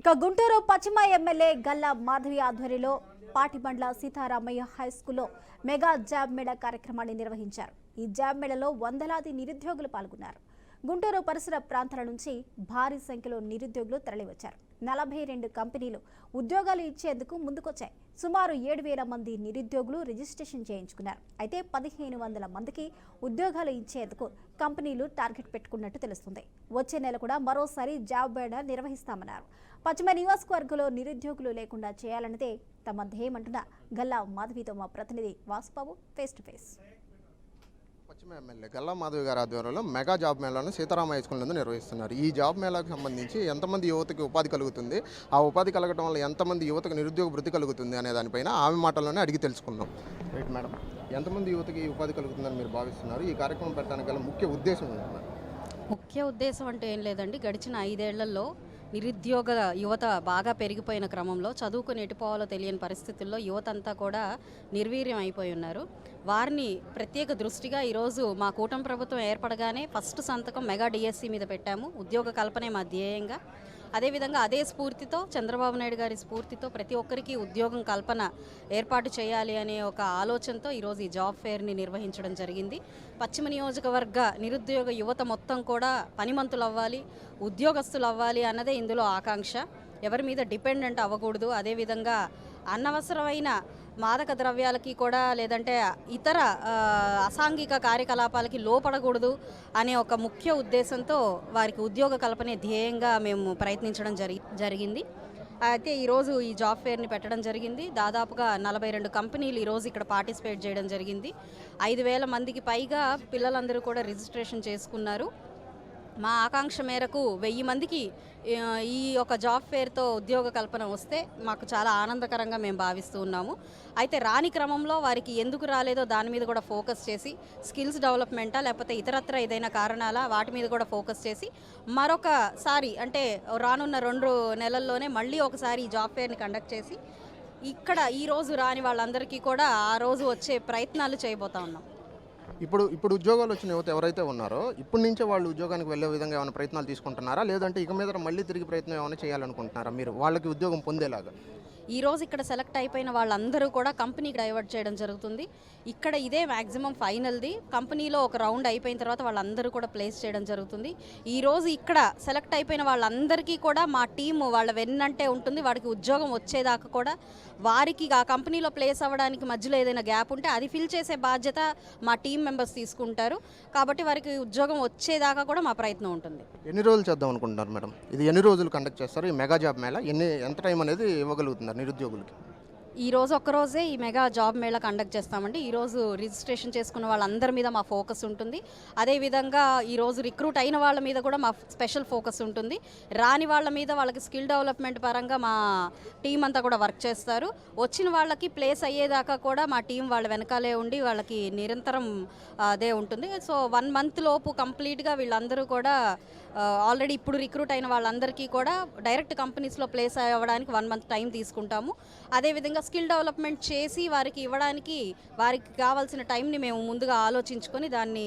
ఇక గుంటూరు పశ్చిమ ఎమ్మెల్యే గల్లా మాధవి ఆధ్వర్యంలో పాటిబండ్ల సీతారామయ్య హై స్కూల్లో మెగా జాబ్ మేళా కార్యక్రమాన్ని నిర్వహించారు. ఈ జాబ్ మేళాలో వందలాది నిరుద్యోగులు పాల్గొన్నారు. గుంటూరు పరిసర ప్రాంతాల నుంచి భారీ సంఖ్యలో నిరుద్యోగులు తరలివచ్చారు. 42 కంపెనీలు ఉద్యోగాలు ఇచ్చేందుకు ముందుకొచ్చాయి. సుమారు 7,000 మంది నిరుద్యోగులు రిజిస్ట్రేషన్ చేయించుకున్నారు. అయితే 1,500 మందికి ఉద్యోగాలు ఇచ్చేందుకు కంపెనీలు టార్గెట్ పెట్టుకున్నట్టు తెలుస్తుంది. వచ్చే నెల కూడా మరోసారి జాబ్ మేళా నిర్వహిస్తామన్నారు. పశ్చిమ నియోజకవర్గంలో నిరుద్యోగులు లేకుండా చేయాలన్నదే తమ ధ్యేయమంటున్న గల్లా మాధవితో మా ప్రతినిధి వాసుబాబు ఫేస్ టు ఫేస్. పశ్చిమ ఎమ్మెల్యే గల్లా మాధవి గారి ఆధ్వర్యంలో మెగా జాబ్ మేళాను సీతారామయ్య స్కూల్ నందు నిర్వహిస్తున్నారు. ఈ జాబ్ మేళాకు సంబంధించి ఎంతమంది యువతకి ఉపాధి కలుగుతుంది, ఆ ఉపాధి కలగడం వల్ల ఎంతమంది యువతకు నిరుద్యోగ వృత్తి కలుగుతుంది అనే దానిపైన ఆమె మాటల్లోనే అడిగి తెలుసుకుందాం. రైట్ మేడం, ఎంతమంది యువతకి ఉపాధి కలుగుతుందని మీరు భావిస్తున్నారు? ఈ కార్యక్రమం పెట్టడానికి గల ముఖ్య ఉద్దేశం ఏంటి? ముఖ్య ఉద్దేశం అంటే ఏం లేదండి, గడిచిన 5 ఏళ్లలో నిరుద్యోగ యువత బాగా పెరిగిపోయిన క్రమంలో చదువుకుని ఎటుపోవాలో తెలియని పరిస్థితుల్లో యువత అంతా కూడా నిర్వీర్యం అయిపోయి ఉన్నారు. వారిని ప్రత్యేక దృష్టిగా ఈరోజు మా కూటమి ప్రభుత్వం ఏర్పడగానే ఫస్ట్ సంతకం మెగా డిఎస్సి మీద పెట్టాము. ఉద్యోగ కల్పనే మా ధ్యేయంగా. అదేవిధంగా అదే స్ఫూర్తితో, చంద్రబాబు నాయుడు గారి స్ఫూర్తితో ప్రతి ఒక్కరికి ఉద్యోగం కల్పన ఏర్పాటు చేయాలి అనే ఒక ఆలోచనతో ఈరోజు ఈ జాబ్ ఫేర్ని నిర్వహించడం జరిగింది. పశ్చిమ నియోజకవర్గ నిరుద్యోగ యువత మొత్తం కూడా పనిమంతులు అవ్వాలి, ఉద్యోగస్తులు అవ్వాలి అన్నదే ఇందులో ఆకాంక్ష. ఎవరి మీద డిపెండెంట్ అవ్వకూడదు. అదేవిధంగా అనవసరమైన మాదక ద్రవ్యాలకి కూడా లేదంటే ఇతర అసాంఘిక కార్యకలాపాలకి లోపడకూడదు అనే ఒక ముఖ్య ఉద్దేశంతో వారికి ఉద్యోగ కల్పనే ధ్యేయంగా మేము ప్రయత్నించడం జరిగింది. అయితే ఈరోజు ఈ జాబ్ ఫేర్ని పెట్టడం జరిగింది. దాదాపుగా 42 కంపెనీలు ఈరోజు ఇక్కడ పార్టిసిపేట్ చేయడం జరిగింది. 5,000 మందికి పైగా పిల్లలందరూ కూడా రిజిస్ట్రేషన్ చేసుకున్నారు. మా ఆకాంక్ష మేరకు 1000 మందికి ఈ ఒక జాబ్ ఫేర్తో ఉద్యోగ కల్పన వస్తే మాకు చాలా ఆనందకరంగా మేము భావిస్తూ ఉన్నాము. అయితే రాని క్రమంలో వారికి ఎందుకు రాలేదో దాని మీద కూడా ఫోకస్ చేసి, స్కిల్స్ డెవలప్మెంటా లేకపోతే ఇతరత్ర ఏదైనా కారణాలా వాటి మీద కూడా ఫోకస్ చేసి మరొకసారి అంటే రానున్న 2 నెలల్లోనే మళ్ళీ ఒకసారి ఈ జాబ్ ఫేర్ని కండక్ట్ చేసి ఇక్కడ ఈరోజు రాని వాళ్ళందరికీ కూడా ఆ రోజు వచ్చే ప్రయత్నాలు చేయబోతా ఉన్నాం. ఇప్పుడు ఉద్యోగాలు వచ్చిన యువత ఎవరైతే ఉన్నారో ఇప్పటి నుంచే వాళ్ళు ఉద్యోగానికి వెళ్ళే విధంగా ఏమైనా ప్రయత్నాలు తీసుకుంటున్నారా, లేదంటే ఇక మీద మళ్ళీ తిరిగి ప్రయత్నం ఏమైనా చేయాలనుకుంటున్నారా మీరు వాళ్ళకి ఉద్యోగం పొందేలాగా? ఈరోజు ఇక్కడ సెలెక్ట్ అయిపోయిన వాళ్ళందరూ కూడా కంపెనీకి డైవర్ట్ చేయడం జరుగుతుంది. ఇక్కడ ఇదే మ్యాక్సిమం ఫైనల్ది. కంపెనీలో ఒక రౌండ్ అయిపోయిన తర్వాత వాళ్ళందరూ కూడా ప్లేస్ చేయడం జరుగుతుంది. ఈరోజు ఇక్కడ సెలెక్ట్ అయిపోయిన వాళ్ళందరికీ కూడా మా టీము వాళ్ళ వెన్నంటే ఉంటుంది. వాడికి ఉద్యోగం వచ్చేదాకా కూడా వారికి ఆ కంపెనీలో ప్లేస్ అవ్వడానికి మధ్యలో ఏదైనా గ్యాప్ ఉంటే అది ఫిల్ చేసే బాధ్యత మా టీం మెంబర్స్ తీసుకుంటారు. కాబట్టి వారికి ఉద్యోగం వచ్చేదాకా కూడా మా ప్రయత్నం ఉంటుంది. ఎన్ని రోజులు చేద్దాం అనుకుంటున్నారు మేడం? ఇది ఎన్ని రోజులు కండక్ట్ చేస్తారు? ఈ మెగా జాబ్ మేళా ఎంత టైం అనేది ఇవ్వగలుగుతున్నారు నిరుద్యోగులకి? ఈరోజు ఒక్కరోజే ఈ మెగా జాబ్ మేళా కండక్ట్ చేస్తామండి. ఈరోజు రిజిస్ట్రేషన్ చేసుకున్న వాళ్ళందరి మీద మా ఫోకస్ ఉంటుంది. అదేవిధంగా ఈరోజు రిక్రూట్ అయిన వాళ్ళ మీద కూడా మా స్పెషల్ ఫోకస్ ఉంటుంది. రాని వాళ్ళ మీద వాళ్ళకి స్కిల్ డెవలప్మెంట్ పరంగా మా టీం అంతా కూడా వర్క్ చేస్తారు. వచ్చిన వాళ్ళకి ప్లేస్ అయ్యేదాకా కూడా మా టీం వాళ్ళ వెనకాలే ఉండి వాళ్ళకి నిరంతరం అదే ఉంటుంది. సో 1 మంత్ లోపు కంప్లీట్గా వీళ్ళందరూ కూడా ఆల్రెడీ ఇప్పుడు రిక్రూట్ అయిన వాళ్ళందరికీ కూడా డైరెక్ట్ కంపెనీస్లో ప్లేస్ అవ్వడానికి 1 మంత్ టైం తీసుకుంటాము. అదేవిధంగా స్కిల్ డెవలప్మెంట్ చేసి వారికి ఇవ్వడానికి వారికి కావాల్సిన టైంని మేము ముందుగా ఆలోచించుకొని దాన్ని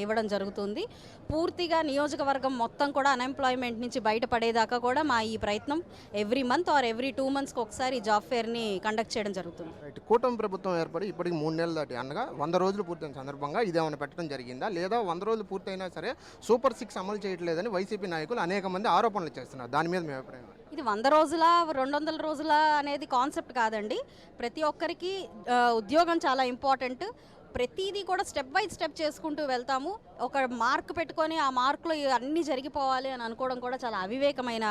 ఇవ్వడం జరుగుతుంది. పూర్తిగా నియోజకవర్గం మొత్తం కూడా అన్ఎంప్లాయ్మెంట్ నుంచి బయటపడేదాకా కూడా మా ఈ ప్రయత్నం ఎవ్రీ మంత్ ఆర్ ఎవ్రీ 2 మంత్స్కి ఒకసారి జాబ్ ఫేర్ని కండక్ట్ చేయడం జరుగుతుంది. కూటమి ప్రభుత్వం ఏర్పడి ఇప్పటికి 3 నెలలు దాటి అనగా 100 రోజులు పూర్తయిన సందర్భంగా ఇదేమైనా పెట్టడం జరిగిందా, లేదా 100 రోజులు పూర్తయినా సరే సూపర్ 6 అమలు చేయట్లేదని వైసీపీ నాయకులు అనేక మంది ఆరోపణలు చేస్తున్నారు. దాని మీద మీ అభిప్రాయం? ఇది 100 రోజుల 200 రోజుల అనేది కాన్సెప్ట్ కాదండి. ప్రతి ఒక్కరికి ఉద్యోగం చాలా ఇంపార్టెంట్. ప్రతిదీ కూడా స్టెప్ బై స్టెప్ చేసుకుంటూ వెళ్తాము. ఒక మార్క్ పెట్టుకొని ఆ మార్కులో అన్నీ జరిగిపోవాలి అని అనుకోవడం కూడా చాలా అవివేకమైన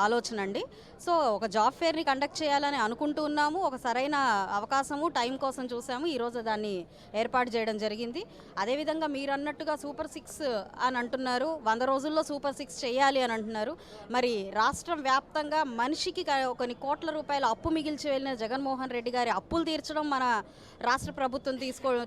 ఆలోచన అండి. సో ఒక జాబ్ ఫేర్ని కండక్ట్ చేయాలని అనుకుంటూ ఉన్నాము. ఒక సరైన అవకాశము టైం కోసం చూసాము. ఈరోజు దాన్ని ఏర్పాటు చేయడం జరిగింది. అదేవిధంగా మీరు అన్నట్టుగా సూపర్ 6 అని అంటున్నారు. 100 రోజుల్లో సూపర్ 6 చేయాలి అని అంటున్నారు. మరి రాష్ట్రం వ్యాప్తంగా మనిషికి కొన్ని కోట్ల రూపాయల అప్పు మిగిల్చి వెళ్ళిన జగన్మోహన్ రెడ్డి గారి అప్పులు తీర్చడం మన రాష్ట్ర ప్రభుత్వం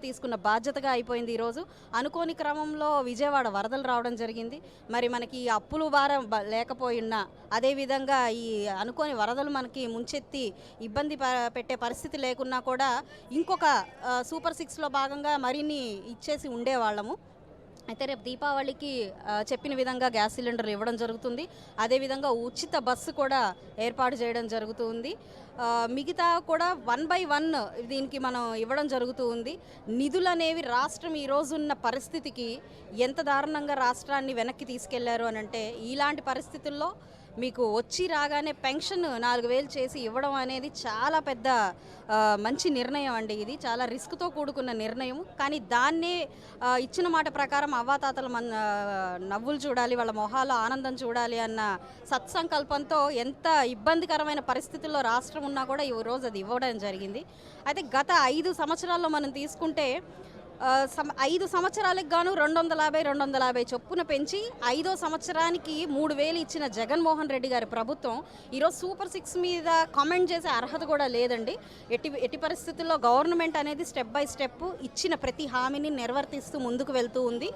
తీసుకున్న బాధ్యతగా అయిపోయింది. ఈరోజు అనుకోని క్రమంలో విజయవాడ వరదలు రావడం జరిగింది. మరి మనకి ఈ అప్పులు భారం లేకపోయినా అదేవిధంగా ఈ అనుకోని వరదలు మనకి ముంచెత్తి ఇబ్బంది పెట్టే పరిస్థితి లేకున్నా కూడా ఇంకొక సూపర్ 6లో భాగంగా మరిన్ని ఇచ్చేసి ఉండేవాళ్ళము. అయితే రేపు దీపావళికి చెప్పిన విధంగా గ్యాస్ సిలిండర్లు ఇవ్వడం జరుగుతుంది. అదేవిధంగా ఉచిత బస్సు కూడా ఏర్పాటు చేయడం జరుగుతుంది. మిగతా కూడా 1/1 దీనికి మనం ఇవ్వడం జరుగుతూ ఉంది. నిధులు అనేవి రాష్ట్రం ఈరోజున్న పరిస్థితికి ఎంత దారుణంగా రాష్ట్రాన్ని వెనక్కి తీసుకెళ్లారు అని అంటే, ఇలాంటి పరిస్థితుల్లో మీకు వచ్చి రాగానే పెన్షన్ 4,000 చేసి ఇవ్వడం అనేది చాలా పెద్ద మంచి నిర్ణయం అండి. ఇది చాలా రిస్క్తో కూడుకున్న నిర్ణయం. కానీ దాన్నే ఇచ్చిన మాట ప్రకారం అవ్వాతాతల నవ్వులు చూడాలి, వాళ్ళ మొహాల్లో ఆనందం చూడాలి అన్న సత్సంకల్పంతో ఎంత ఇబ్బందికరమైన పరిస్థితుల్లో రాష్ట్రం ఉన్నా కూడా ఈ రోజు అది ఇవ్వడం జరిగింది. అయితే గత 5 సంవత్సరాల్లో మనం తీసుకుంటే 5 సంవత్సరాలకు గాను 250 చొప్పున పెంచి 5వ సంవత్సరానికి 3,000 ఇచ్చిన జగన్మోహన్ రెడ్డి గారి ప్రభుత్వం ఈరోజు సూపర్ 6 మీద కామెంట్ చేసే అర్హత కూడా లేదండి. ఎట్టి పరిస్థితుల్లో గవర్నమెంట్ అనేది స్టెప్ బై స్టెప్ ఇచ్చిన ప్రతి హామీని నిర్వర్తిస్తూ ముందుకు వెళ్తూ ఉంది.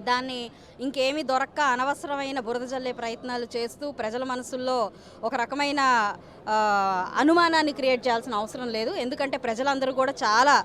దాన్ని ఇంకేమీ దొరక్క అనవసరమైన బురద జల్లే ప్రయత్నాలు చేస్తూ ప్రజల మనసుల్లో ఒక రకమైన అనుమానాన్ని క్రియేట్ చేయాల్సిన అవసరం లేదు. ఎందుకంటే ప్రజలందరూ కూడా చాలా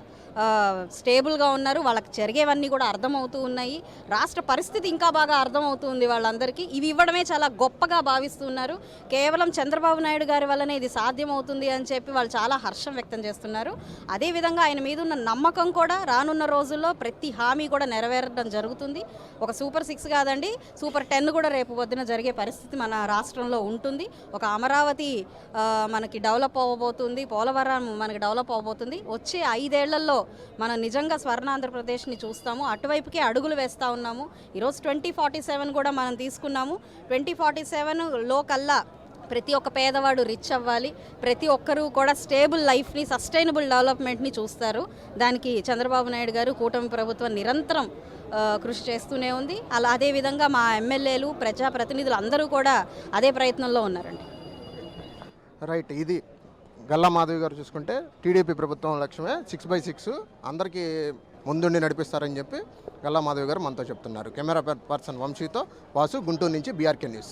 స్టేబుల్గా ఉన్నారు. వాళ్ళకి జరిగేవన్నీ కూడా అర్థమవుతూ ఉన్నాయి. రాష్ట్ర పరిస్థితి ఇంకా బాగా అర్థమవుతుంది వాళ్ళందరికీ. ఇవి ఇవ్వడమే చాలా గొప్పగా భావిస్తున్నారు. కేవలం చంద్రబాబు నాయుడు గారి వల్లనే ఇది సాధ్యమవుతుంది అని చెప్పి వాళ్ళు చాలా హర్షం వ్యక్తం చేస్తున్నారు. అదేవిధంగా ఆయన మీద ఉన్న నమ్మకం కూడా రానున్న రోజుల్లో ప్రతి హామీ కూడా నెరవేరడం జరుగుతుంది. ఒక సూపర్ 6 కాదండి, సూపర్ 10 కూడా రేపు పొద్దున జరిగే పరిస్థితి మన రాష్ట్రంలో ఉంటుంది. ఒక అమరావతి మనకి డెవలప్ అవ్వబోతుంది, పోలవరం మనకి డెవలప్ అవ్వబోతుంది. వచ్చే 5 ఏళ్లలో మనం నిజంగా స్వర్ణాంధ్రప్రదేశ్ని చూస్తాము. అటువైపుకే అడుగులు వేస్తూ ఉన్నాము. ఈరోజు 2047 కూడా మనం తీసుకున్నాము. 2047లో కల్లా ప్రతి ఒక్క పేదవాడు రిచ్ అవ్వాలి, ప్రతి ఒక్కరూ కూడా స్టేబుల్ లైఫ్ని, సస్టైనబుల్ డెవలప్మెంట్ని చూస్తారు. దానికి చంద్రబాబు నాయుడు గారు, కూటమి ప్రభుత్వం నిరంతరం కృషి చేస్తూనే ఉంది. అదేవిధంగా మా ఎమ్మెల్యేలు, ప్రజాప్రతినిధులు అందరూ కూడా అదే ప్రయత్నంలో ఉన్నారండి. రైట్, ఇది గల్లా మాధవి గారు చూసుకుంటే టీడీపీ ప్రభుత్వం లక్ష్యమే 6/6 అందరికీ ముందుండి నడిపిస్తారని చెప్పి గల్లా మాధవి గారు మనతో చెప్తున్నారు. కెమెరా పర్సన్ వంశీతో వాసు, గుంటూరు నుంచి BRK న్యూస్.